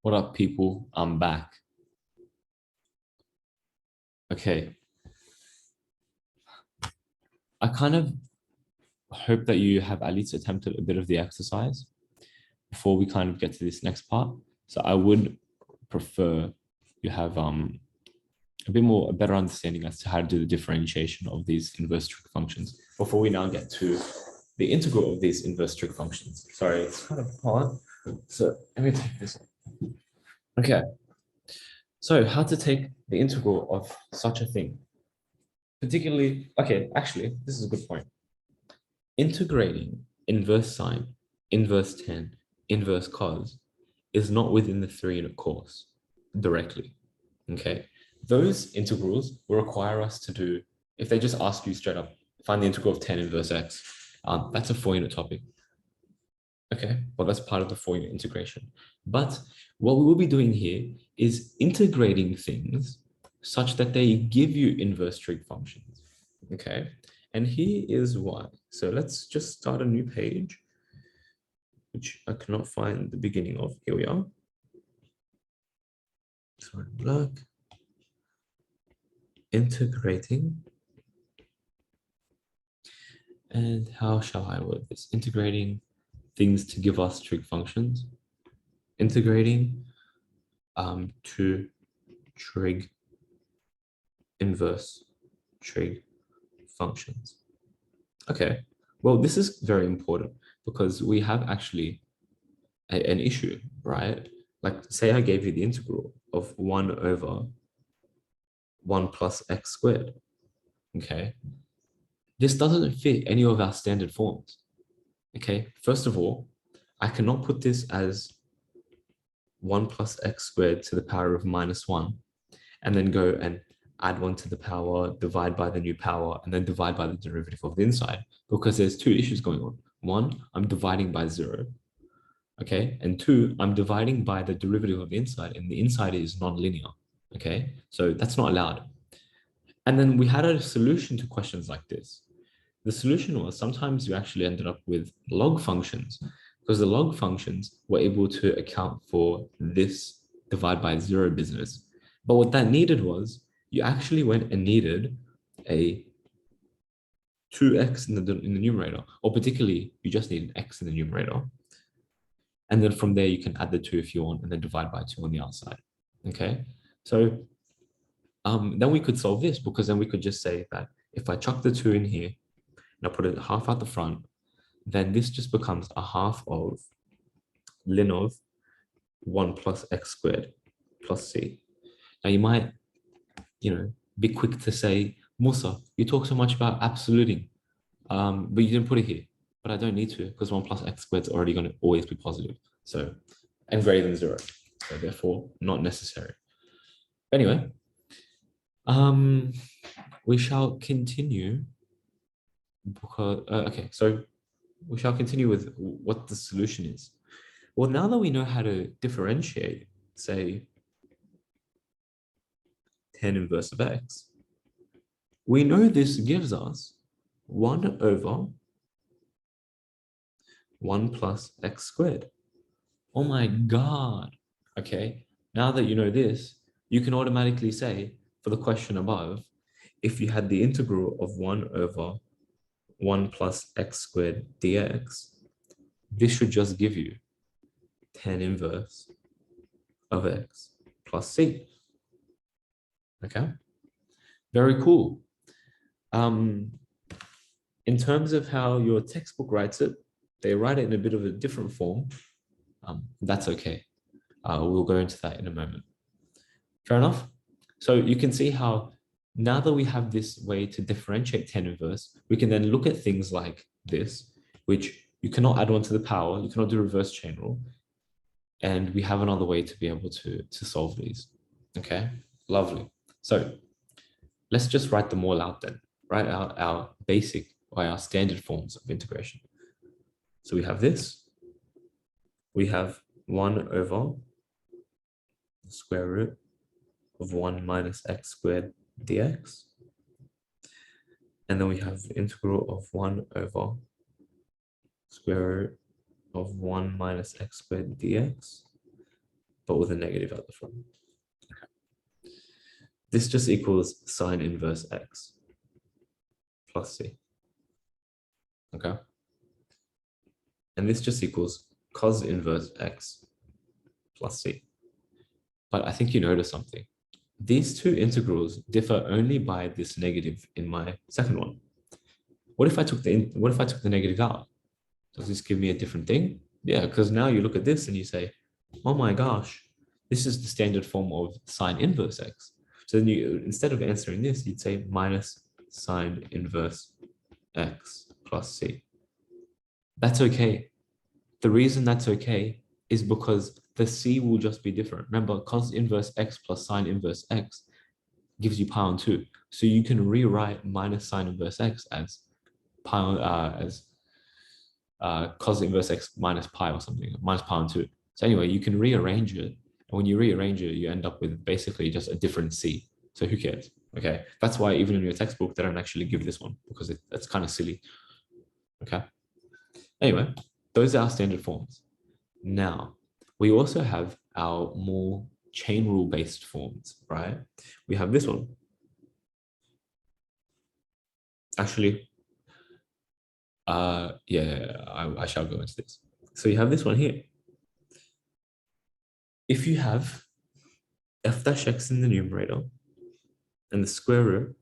What up, people? I'm back. Okay. I kind of hope that you have at least attempted a bit of the exercise before we kind of get to this next part. So I would prefer you have a better understanding as to how to do the differentiation of these inverse trig functions before we now get to the integral of these inverse trig functions. Sorry, it's kind of hard. So let me take this. Okay. So how to take the integral of such a thing? Particularly, okay, actually, this is a good point. Integrating inverse sine, inverse tan, inverse cos is not within the 3-unit course directly, okay? Those integrals will require us to do, if they just ask you straight up, find the integral of tan inverse x, that's a 4-unit topic. Okay, well, that's part of the 4-unit integration. But what we will be doing here is integrating things such that they give you inverse trig functions, okay? And here is why. So let's just start a new page, which I cannot find the beginning of. Here we are. Sorry, black. Integrating. And how shall I word this? Integrating things to give us trig functions. Integrating to trig inverse trig functions. Okay, well, this is very important because we have actually an issue, right? Like, say I gave you the integral of 1 over 1 plus x squared, okay? This doesn't fit any of our standard forms, okay? First of all, I cannot put this as 1 plus x squared to the power of -1 and then go and add 1 to the power, divide by the new power, and then divide by the derivative of the inside, because there's two issues going on. One, I'm dividing by 0, okay? And 2, I'm dividing by the derivative of the inside, and the inside is non-linear, okay? So that's not allowed. And then we had a solution to questions like this. The solution was sometimes you actually ended up with log functions, because the log functions were able to account for this divide by 0 business. But what that needed was you actually went and needed a 2x in the numerator, or particularly you just need an x in the numerator. And then from there, you can add the 2 if you want, and then divide by 2 on the outside. Okay, so then we could solve this, because then we could just say that if I chuck the 2 in here and I put it half out the front, then this just becomes a half of ln of 1 plus x squared plus c. Now you might, be quick to say, Musa, you talk so much about absoluting, but you didn't put it here. But I don't need to, because 1 plus x squared is already going to always be positive. So, and greater than 0. So therefore, not necessary. Anyway, we shall continue because, okay, so we shall continue with what the solution is. Well, now that we know how to differentiate, say, tan inverse of x, we know this gives us 1 over 1 plus x squared. Oh my God. Okay, now that you know this, you can automatically say, for the question above, if you had the integral of 1 over 1 plus x squared dx, this should just give you tan inverse of x plus c. Okay, very cool. In terms of how your textbook writes it, they write it in a bit of a different form. That's okay. We'll go into that in a moment. Fair enough. So you can see how now that we have this way to differentiate tan inverse, we can then look at things like this, which you cannot add 1 to the power, you cannot do reverse chain rule. And we have another way to be able to solve these. Okay, lovely. So let's just write them all out then. Write out our basic or our standard forms of integration. So we have this. We have 1 over the square root of 1 minus x squared dx. And then we have the integral of 1 over square root of 1 minus x squared dx. but with a negative at the front. This just equals sine inverse x plus c. Okay. And this just equals cos inverse x plus c. But I think you notice something. These two integrals differ only by this negative in my second one. What if I took the negative out? Does this give me a different thing? Yeah, because now you look at this and you say, oh my gosh, this is the standard form of sine inverse x. So then you, instead of answering this, you'd say minus sine inverse x plus c. That's okay. The reason that's okay is because the c will just be different. Remember, cos inverse x plus sine inverse x gives you pi on 2. So you can rewrite minus sine inverse x as pi on, cos inverse x minus pi or something, minus pi on 2. So anyway, you can rearrange it. And when you rearrange it, you end up with basically just a different c. So who cares? Okay, that's why even in your textbook, they don't actually give this one because it's kind of silly. Okay. Anyway, those are our standard forms. Now, we also have our more chain rule based forms, right? We have this one. Actually, I shall go into this. So you have this one here. If you have f dash x in the numerator and the square root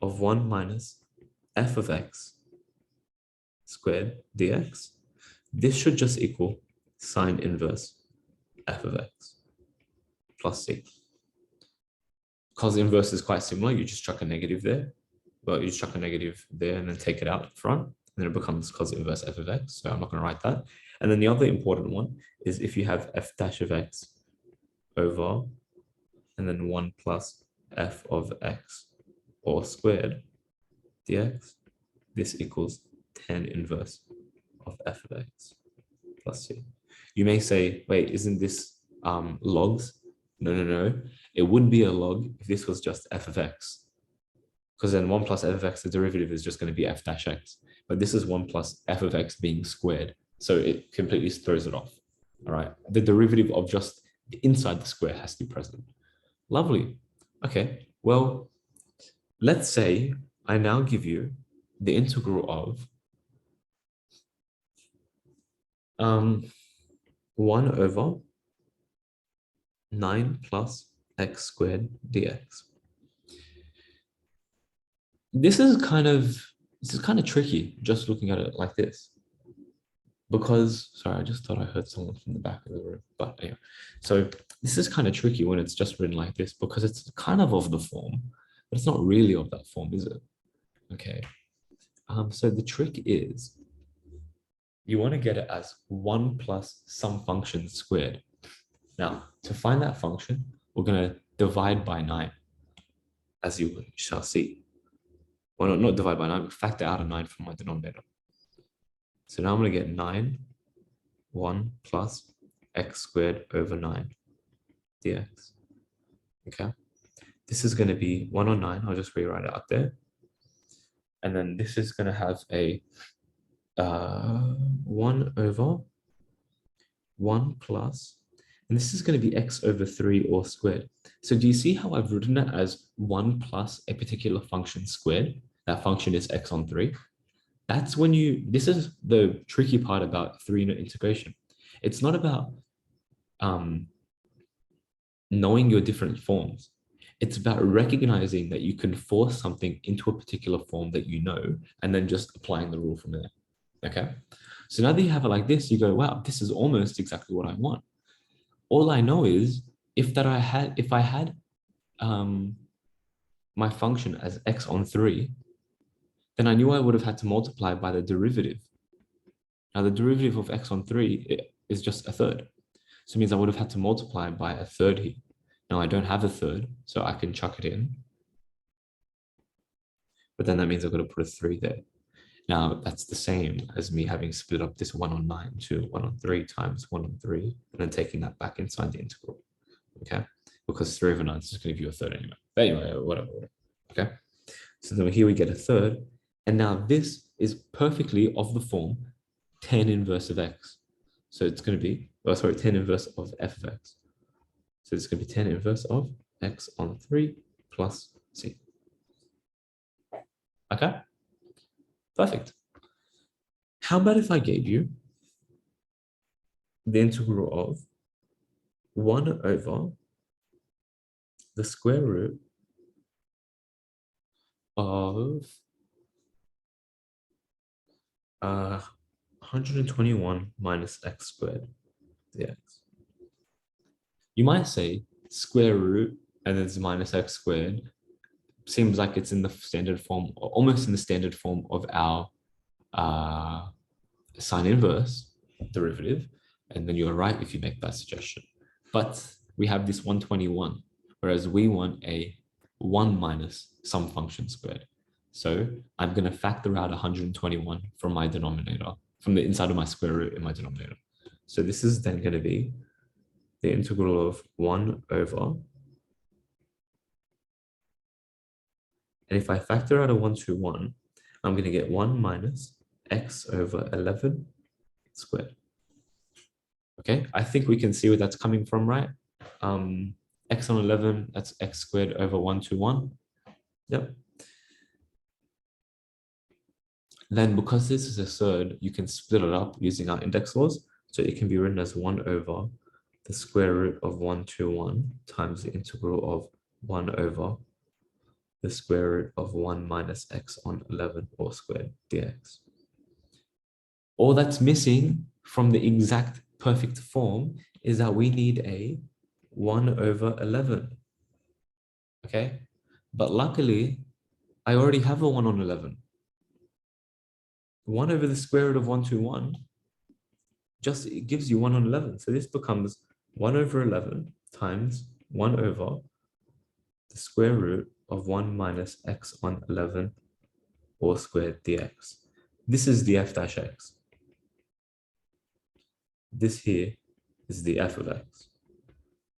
of 1 minus f of x squared dx, this should just equal sine inverse f of x plus c. Cos inverse is quite similar. You just chuck a negative there. Well, you just chuck a negative there and then take it out front. And then it becomes cos inverse f of x. So I'm not going to write that. And then the other important one is if you have f dash of x over and then 1 plus f of x all squared dx, this equals tan inverse of f of x plus c. You may say, wait, isn't this logs? No. It wouldn't be a log if this was just f of x. Because then 1 plus f of x, the derivative is just going to be f dash x. But this is 1 plus f of x being squared. So it completely throws it off. All right. The derivative of just inside the square has to be present. Lovely. Okay. Well, let's say I now give you the integral of 1 over 9 plus x squared dx. This is kind of tricky just looking at it like this. Because, sorry, I just thought I heard someone from the back of the room. But anyway, so this is kind of tricky when it's just written like this because it's kind of the form, but it's not really of that form, is it? Okay. So the trick is you want to get it as 1 plus some function squared. Now, to find that function, we're going to divide by 9, as you shall see. Well, not divide by 9, but factor out a 9 from my denominator. So now I'm going to get 9, 1 plus x squared over 9 dx. Okay. This is going to be 1 on 9. I'll just rewrite it up there. And then this is going to have a 1 over 1 plus, and this is going to be x over 3 all squared. So do you see how I've written it as 1 plus a particular function squared? That function is x on 3. That's when this is the tricky part about 3-unit integration. It's not about knowing your different forms. It's about recognizing that you can force something into a particular form that you know, and then just applying the rule from there. Okay. So now that you have it like this, you go, wow, this is almost exactly what I want. All I know is if I had my function as x on 3, then I knew I would have had to multiply by the derivative. Now the derivative of x on 3 is just a third. So it means I would have had to multiply by a third here. Now I don't have a third, so I can chuck it in. But then that means I've got to put a 3 there. Now that's the same as me having split up this 1 on 9 to 1 on 3 times 1 on 3, and then taking that back inside the integral. Okay, because 3 over 9 is just going to give you a third anyway. But anyway, whatever. Okay, so then here we get a third, and now this is perfectly of the form tan inverse of x. So it's going to be, oh, sorry, tan inverse of f of x. So it's going to be tan inverse of x on 3 plus c. Okay, perfect. How about if I gave you the integral of 1 over the square root of 121 minus x squared dx. You might say square root and then it's minus x squared. Seems like it's in the standard form, almost in the standard form of our sine inverse derivative. And then you're right if you make that suggestion. But we have this 121, whereas we want a 1 minus some function squared. So I'm going to factor out 121 from my denominator, from the inside of my square root in my denominator. So this is then going to be the integral of 1 over, and if I factor out a 121, I'm going to get 1 minus x over 11 squared. Okay, I think we can see where that's coming from, right? X on 11, that's x squared over 121. Yep. Then because this is a third, you can split it up using our index laws. So it can be written as 1 over the square root of 121 times the integral of 1 over the square root of 1 minus x on 11 all squared dx. All that's missing from the exact perfect form is that we need a 1 over 11. Okay? But luckily, I already have a 1 on 11. 1 over the square root of 121 just it gives you 1 on 11. So this becomes 1 over 11 times 1 over the square root of 1 minus x on 11 all squared dx. This is the f dash x. This here is the f of x.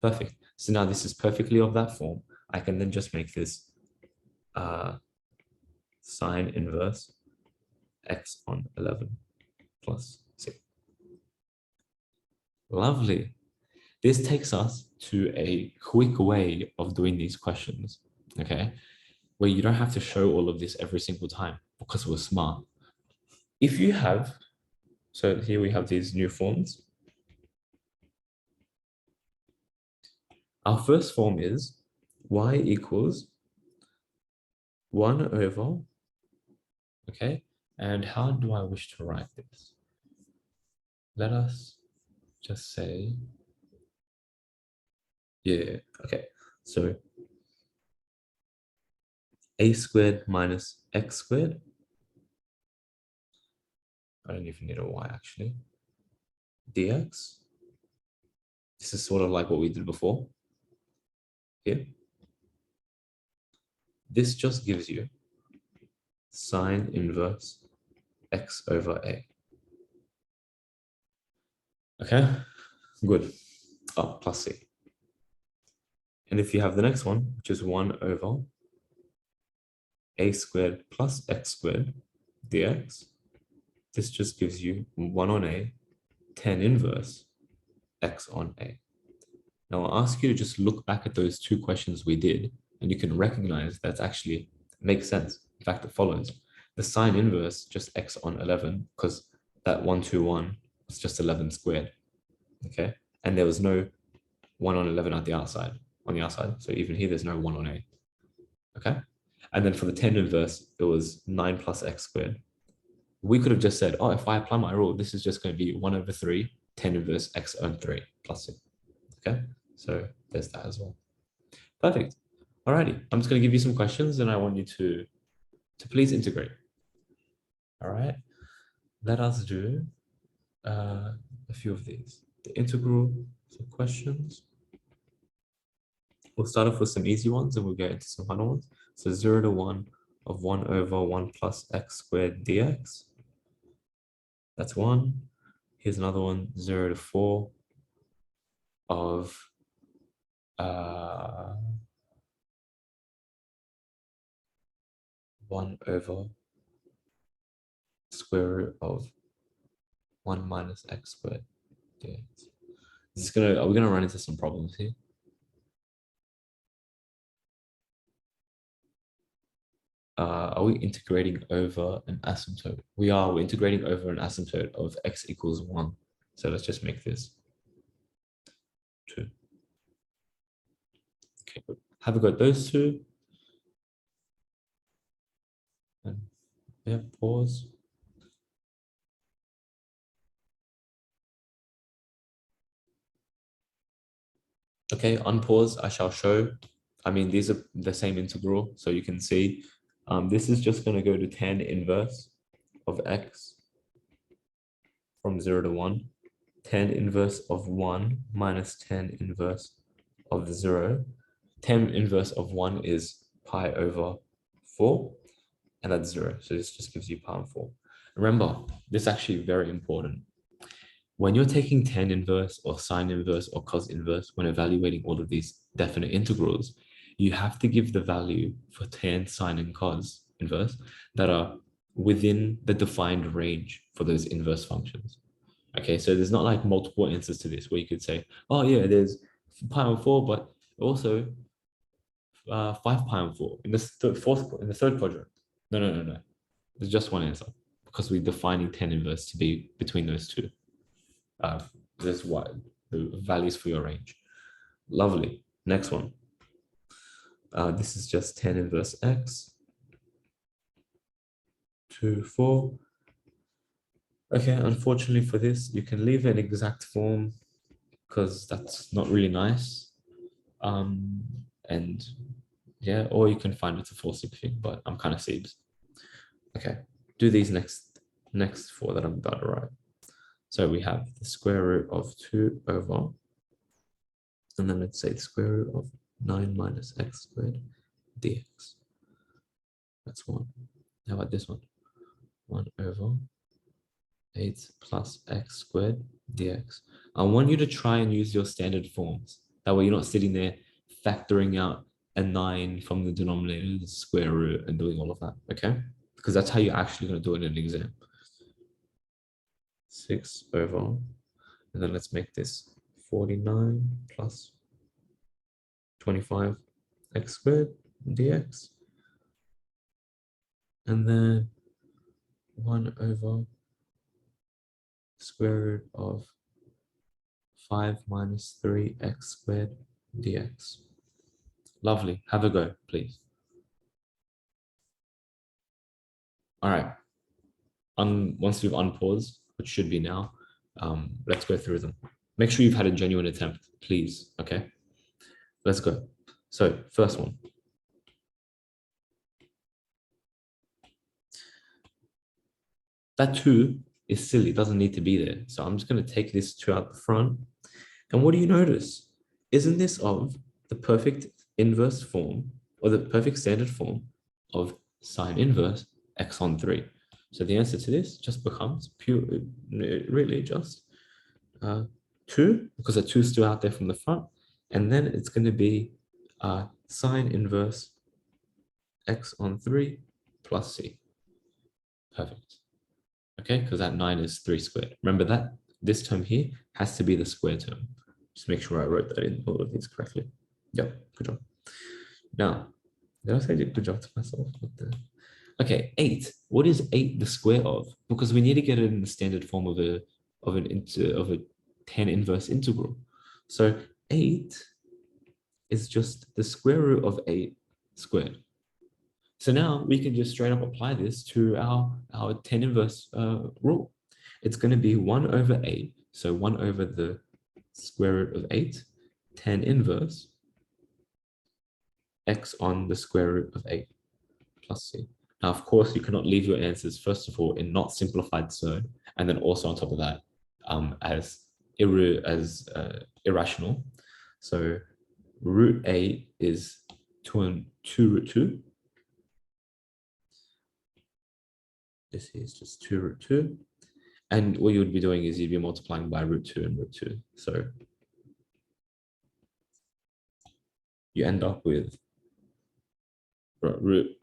Perfect. So now this is perfectly of that form. I can then just make this sine inverse x on 11 plus c. Lovely. This takes us to a quick way of doing these questions, okay? Where you don't have to show all of this every single time because we're smart. If you have, so here we have these new forms. Our first form is y equals 1 over, okay? And how do I wish to write this? Let us just say, yeah, okay. So a squared minus x squared. I don't even need a y actually. Dx. This is sort of like what we did before. Here. This just gives you sine inverse x over a. Okay, good. Oh, plus c. And if you have the next one, which is 1 over a squared plus x squared dx, this just gives you 1 on a, tan inverse x on a. Now I'll ask you to just look back at those two questions we did, and you can recognize that actually makes sense. In fact, it follows. The sine inverse just x on 11, because that 121 was just 11 squared, okay? And there was no 1 on 11 at the outside, on the outside. So even here, there's no 1 on a, okay? And then for the tan inverse, it was 9 plus x squared. We could have just said, oh, if I apply my rule, this is just going to be 1 over 3, tan inverse x on 3 plus c. Okay, so there's that as well. Perfect. Alrighty, I'm just going to give you some questions and I want you to please integrate. All right, let us do a few of these. The integral, some questions. We'll start off with some easy ones and we'll get into some harder ones. So 0 to 1 of 1 over 1 plus x squared dx. That's one. Here's another one, 0 to 4 of 1 over square root of 1 minus x squared dx. Are we gonna run into some problems here? Are we integrating over an asymptote? We're integrating over an asymptote of x equals 1. So let's just make this 2. Okay, good. Have we got those two? And yeah, pause. Okay, unpause, I shall show. I mean, these are the same integral, so you can see this is just going to go to tan inverse of x from 0 to 1. Tan inverse of 1 minus tan inverse of 0. Tan inverse of 1 is pi over 4, and that's 0. So this just gives you pi over 4. Remember, this is actually very important. When you're taking tan inverse or sine inverse or cos inverse, when evaluating all of these definite integrals, you have to give the value for tan, sine, and cos inverse that are within the defined range for those inverse functions. Okay, so there's not like multiple answers to this where you could say, oh yeah, there's pi over 4, but also 5 pi over 4 in the third quadrant. No. There's just one answer because we're defining tan inverse to be between those two. This is what the values for your range. Lovely. Next one. This is just tan inverse x, 2, 4. Okay, unfortunately for this, you can leave an exact form because that's not really nice. And yeah, or you can find it's a 4-6 but I'm kind of Siebes. Okay, do these next 4 that I'm about to write. So we have the square root of 2 over, and then let's say the square root of 9 minus x squared dx. That's 1. How about this one? 1 over 8 plus x squared dx. I want you to try and use your standard forms. That way you're not sitting there factoring out a 9 from the denominator, the square root, and doing all of that, okay? Because that's how you're actually going to do it in an exam. 6 over, and then let's make this 49 plus 25 x squared dx. And then 1 over square root of 5 minus 3x squared dx. Lovely. Have a go, please. All right. Once you've unpaused, which should be now, let's go through them. Make sure you've had a genuine attempt, please. Okay. Let's go. So first one. That 2 is silly, doesn't need to be there. So I'm just going to take this 2 out the front. And what do you notice? Isn't this of the perfect inverse form or the perfect standard form of sine inverse x on 3? So the answer to this just becomes really just 2, because the 2 is still out there from the front. And then it's going to be sine inverse x on 3 plus c. Perfect. Okay, because that 9 is 3 squared. Remember that this term here has to be the square term. Just make sure I wrote that in all of these correctly. Yep, good job. Now, did I say good job to myself? Okay, 8. What is 8 the square of? Because we need to get it in the standard form of a tan inverse integral. So 8 is just the square root of 8 squared. So now we can just straight up apply this to our tan inverse rule. It's going to be 1 over 8. So 1 over the square root of 8 tan inverse x on the square root of 8 plus c. Now, of course, you cannot leave your answers, first of all, in not simplified so, and then also on top of that, as irrational. So root 8 is 2 root 2. This is just 2 root 2. And what you would be doing is you'd be multiplying by root 2 and root 2. So you end up with root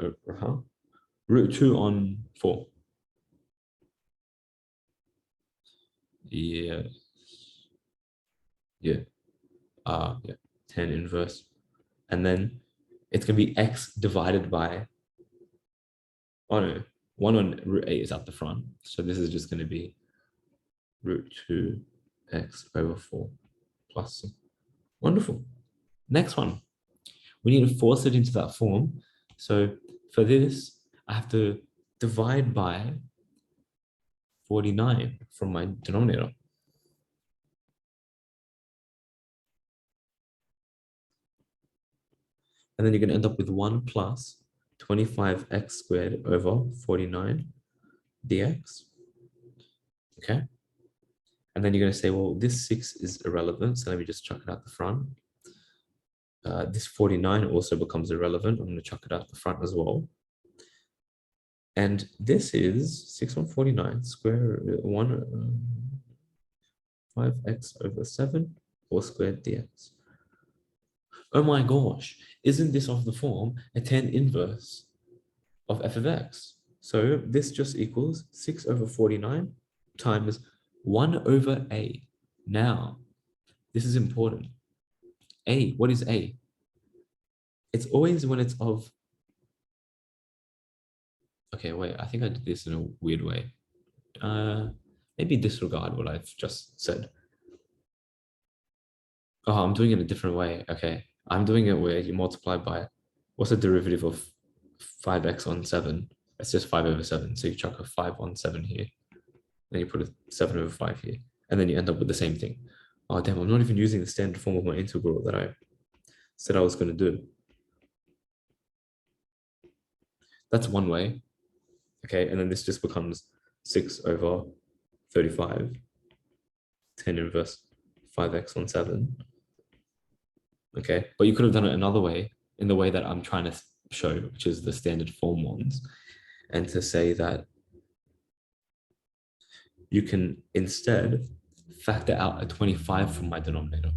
2 on 4. Yeah. Yeah. Yeah. Tan inverse. And then it's going to be x divided by, oh no, 1 on root 8 is at the front. So this is just going to be root 2x over 4 plus c. Wonderful. Next one. We need to force it into that form. So for this, I have to divide by 49 from my denominator. And then you're going to end up with 1 plus 25x squared over 49 dx. Okay. And then you're going to say, well, this 6 is irrelevant. So let me just chuck it out the front. This 49 also becomes irrelevant. I'm going to chuck it out the front as well. And this is 6 on 49 square 5x over 7 all squared dx. Oh my gosh, isn't this of the form a tan inverse of f of x? So this just equals 6 over 49 times 1 over a. Now, this is important. A, what is a? It's always when it's of... Okay, wait, I think I did this in a weird way. Maybe disregard what I've just said. Oh, I'm doing it a different way. Okay, I'm doing it where you multiply by, what's the derivative of 5x on 7? It's just 5 over 7. So you chuck a 5 on 7 here. Then you put a 7 over 5 here. And then you end up with the same thing. Oh, damn, I'm not even using the standard form of my integral that I said I was going to do. That's one way. Okay, and then this just becomes 6 over 35, tan inverse 5x on 7. Okay, but you could have done it another way, in the way that I'm trying to show, which is the standard form ones, and to say that you can instead factor out a 25 from my denominator.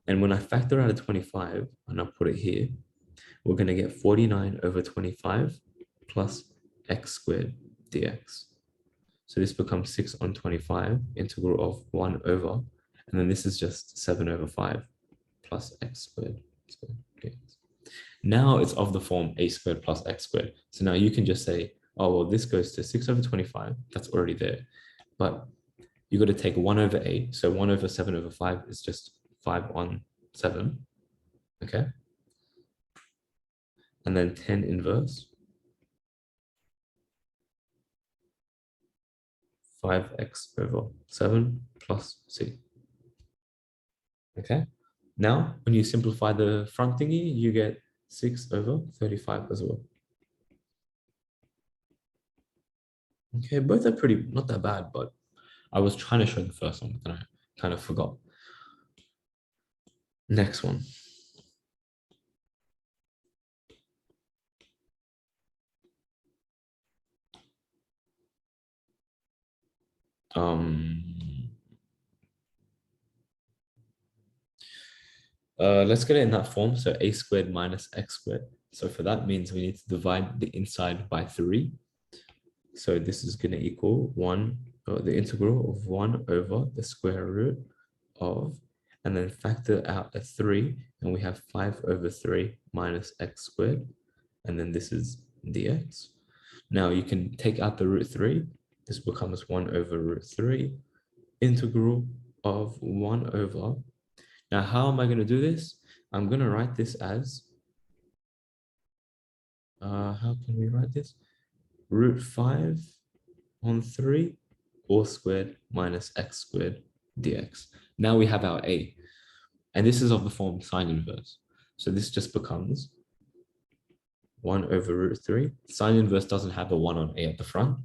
And when I factor out a 25, and I put it here, we're going to get 49 over 25 plus x squared dx. So this becomes 6 on 25, integral of 1 over, and then this is just 7 over 5 plus x squared dx. Now it's of the form a squared plus x squared. So now you can just say, oh, well, this goes to 6 over 25. That's already there. But you got to take 1 over a. So 1 over 7 over 5 is just 5 on 7. Okay. And then tan inverse 5x over 7 plus c. Okay. Now, when you simplify the front thingy, you get 6 over 35 as well. Okay, both are pretty, not that bad, but I was trying to show the first one, but then I kind of forgot. Next one. Let's get it in that form. So a squared minus x squared. So for that means we need to divide the inside by 3. So this is going to equal 1, the integral of 1 over the square root of, and then factor out a 3, and we have 5 over 3 minus x squared, and then this is dx. Now you can take out the root 3. This becomes 1 over root 3, integral of 1 over. Now, how am I going to do this? I'm going to write this as, how can we write this? Root 5 on 3 all squared minus x squared dx. Now we have our a, and this is of the form sine inverse. So this just becomes 1 over root 3. Sine inverse doesn't have a 1 on a at the front,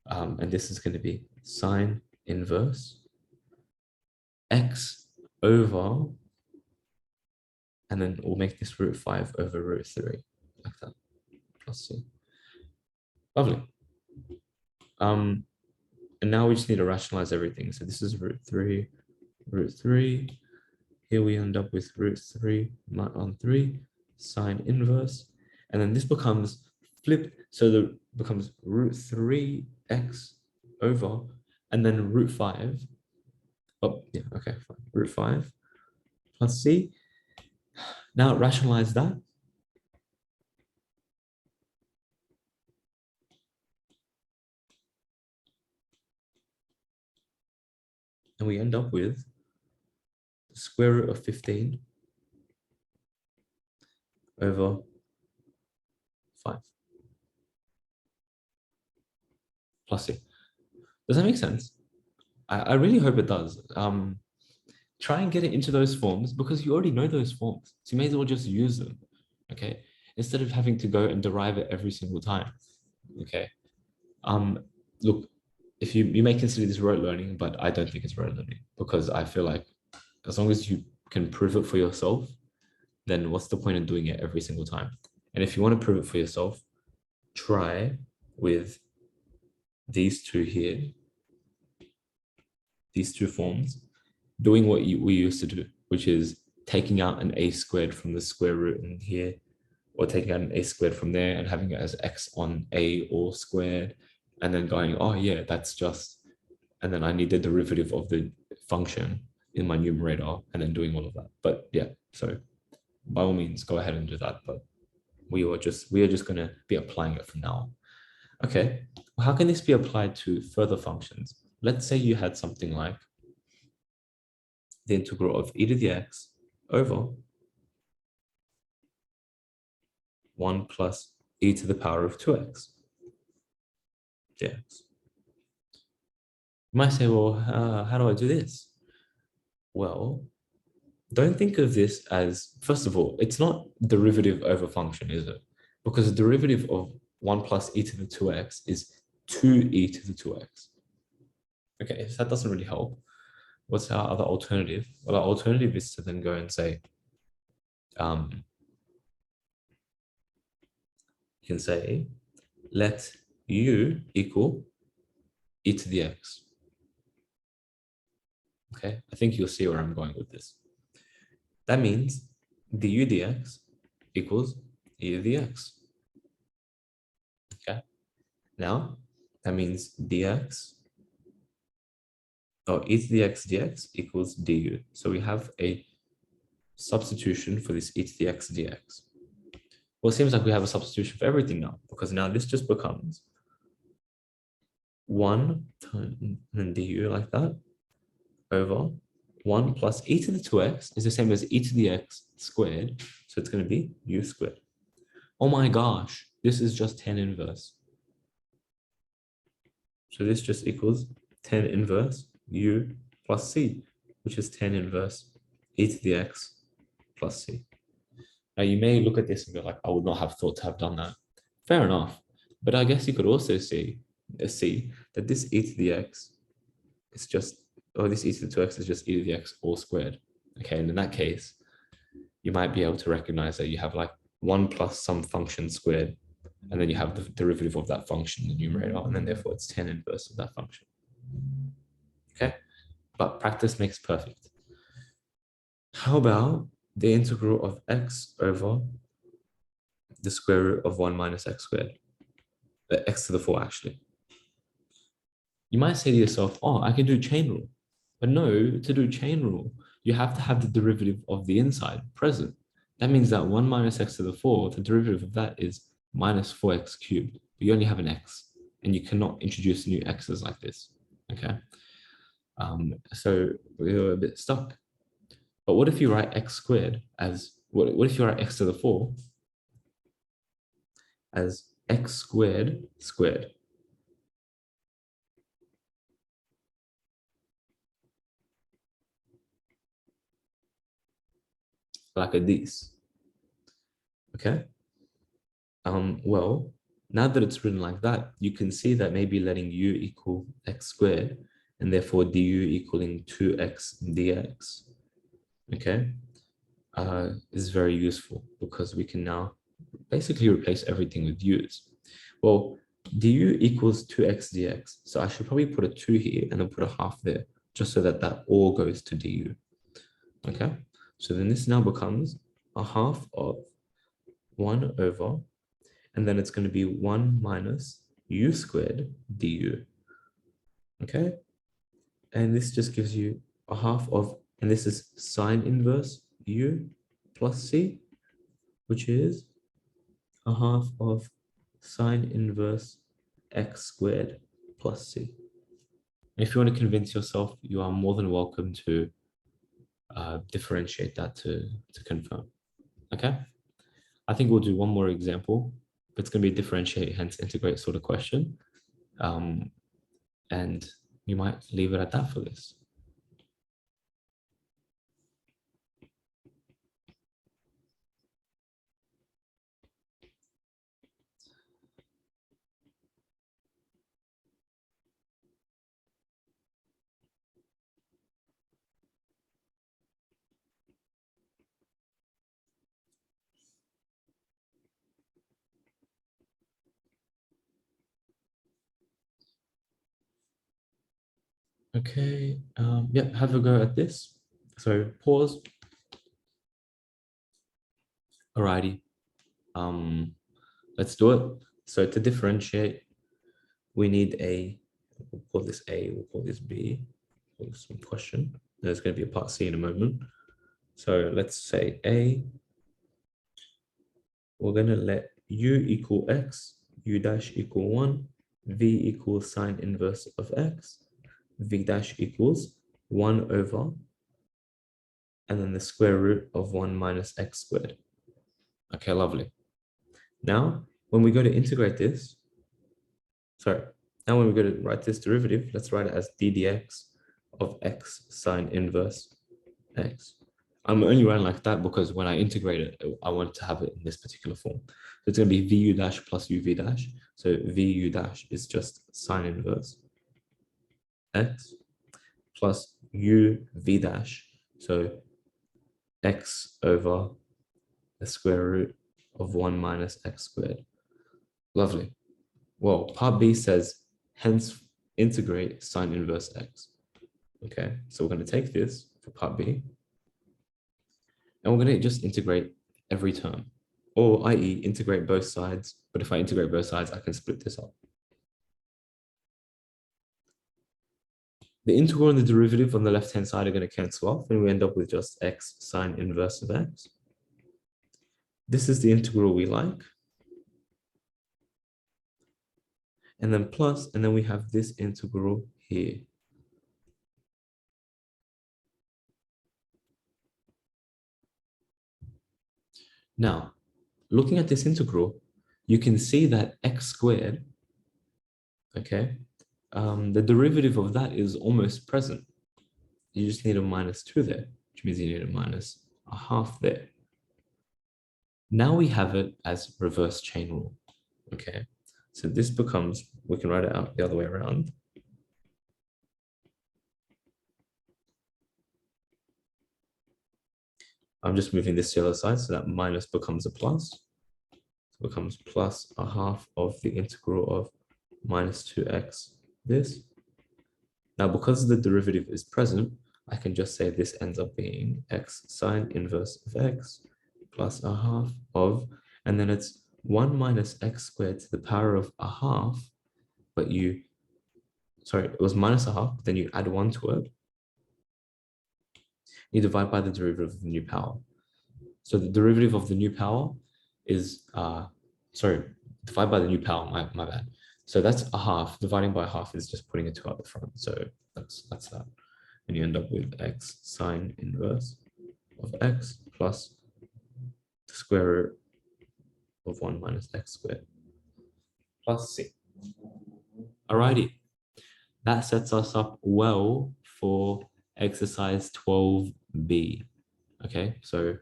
and this is going to be sine inverse x over, and then we'll make this root 5 over root 3, like that, plus c. Lovely. And now we just need to rationalize everything. So this is root 3. Here we end up with root 3 on 3, sine inverse. And then this becomes flipped. So it becomes root 3x over, and then root 5. Oh, yeah, okay, fine. Root 5 plus c. Now rationalize that. And we end up with the square root of 15 over 5 plus c. Does that make sense? I really hope it does. Try and get it into those forms because you already know those forms. So you may as well just use them, okay? Instead of having to go and derive it every single time, okay? Look, if you may consider this rote learning, but I don't think it's rote learning because I feel like as long as you can prove it for yourself, then what's the point of doing it every single time? And if you want to prove it for yourself, try with these two here, these two forms, doing what we used to do, which is taking out an a squared from the square root in here, or taking out an a squared from there and having it as x on a all squared, and then going, oh yeah, that's just, and then I need the derivative of the function in my numerator, and then doing all of that. But yeah, so by all means, go ahead and do that. But we are just going to be applying it from now on. Okay, well, how can this be applied to further functions? Let's say you had something like the integral of e to the x over 1 plus e to the power of 2x dx. You might say, well, how do I do this? Well, don't think of this as, first of all, it's not derivative over function, is it? Because the derivative of 1 plus e to the 2x is 2e to the 2x. Okay, so that doesn't really help. What's our other alternative? Well, our alternative is to then go and say, you can say, let u equal e to the x. Okay, I think you'll see where I'm going with this. That means du dx equals e to the x. Okay, now that means dx, or e to the x dx equals du. So we have a substitution for this e to the x dx. Well, it seems like we have a substitution for everything now, because now this just becomes 1 times du like that over 1 plus e to the 2x is the same as e to the x squared. So it's going to be u squared. Oh my gosh, this is just 10 inverse. So this just equals 10 inverse u plus c, which is 10 inverse e to the x plus c. Now you may look at this and go like, I would not have thought to have done that. Fair enough. But I guess you could also see that this e to the x is just, or this e to the 2x is just e to the x all squared. Okay, and in that case, you might be able to recognize that you have like 1 plus some function squared, and then you have the derivative of that function in the numerator, and then therefore it's 10 inverse of that function. Okay, but practice makes perfect. How about the integral of x over the square root of 1 minus x squared? X to the 4, actually. You might say to yourself, oh, I can do chain rule. But no, to do chain rule, you have to have the derivative of the inside present. That means that 1 minus x to the 4, the derivative of that is minus 4x cubed. But you only have an x, and you cannot introduce new x's like this, okay? So we're a bit stuck. But what if you write x squared as, what if you write x to the 4 as x squared squared? Like a this, okay? Well, now that it's written like that, you can see that maybe letting u equal x squared, and therefore du equaling 2x dx, okay, is very useful because we can now basically replace everything with u's. Well, du equals 2x dx, so I should probably put a 2 here and then put a half there, just so that that all goes to du, okay? So then this now becomes a half of 1 over, and then it's going to be 1 minus u squared du. okay? And this just gives you a half of, and this is sine inverse u plus c, which is a half of sine inverse x squared plus c. If you want to convince yourself, you are more than welcome to differentiate that to confirm, okay? I think we'll do one more example, but it's going to be a differentiate, hence integrate sort of question. And you might leave it at that for this. Okay, yeah, have a go at this. So pause. Alrighty, let's do it. So to differentiate, we need we'll call this A, we'll call this B, we'll call some question. There's going to be a part C in a moment. So let's say A, we're going to let U equal X, U dash equal 1, V equals sine inverse of X, V dash equals 1 over, and then the square root of 1 minus X squared. Okay, lovely. Now, when we go to integrate this, now when we go to write this derivative, let's write it as d dx of x sine inverse x. I'm only writing like that because when I integrate it, I want to have it in this particular form. So it's going to be vu dash plus uv dash. So vu dash is just sine inverse x plus uv dash. So x over the square root of 1 minus x squared. Lovely. Well, part B says, hence integrate sine inverse x. Okay, so we're going to take this for part B, and we're going to just integrate every term, or i.e. integrate both sides. But if I integrate both sides, I can split this up. The integral and the derivative on the left-hand side are going to cancel off, and we end up with just x sine inverse of x. This is the integral we like. And then plus, and then we have this integral here. Now, looking at this integral, you can see that x squared, okay, the derivative of that is almost present. You just need a minus 2 there, which means you need a minus a half there. Now we have it as reverse chain rule, okay? So this becomes, we can write it out the other way around. I'm just moving this to the other side, so that minus becomes a plus. So it becomes plus a half of the integral of minus 2x this. Now, because the derivative is present, I can just say this ends up being x sine inverse of x plus a half of, and then it's 1 minus x squared to the power of a half, but it was minus a half, then you add 1 to it. You divide by the derivative of the new power. So the derivative of the new power is, divide by the new power, my bad. So that's a half. Dividing by a half is just putting a 2 out the front. So that's that. And you end up with x sine inverse of x plus the square root of 1 minus x squared plus c. Alrighty. That sets us up well for exercise 12b. Okay, so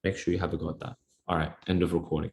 make sure you have a go at that. All right, end of recording.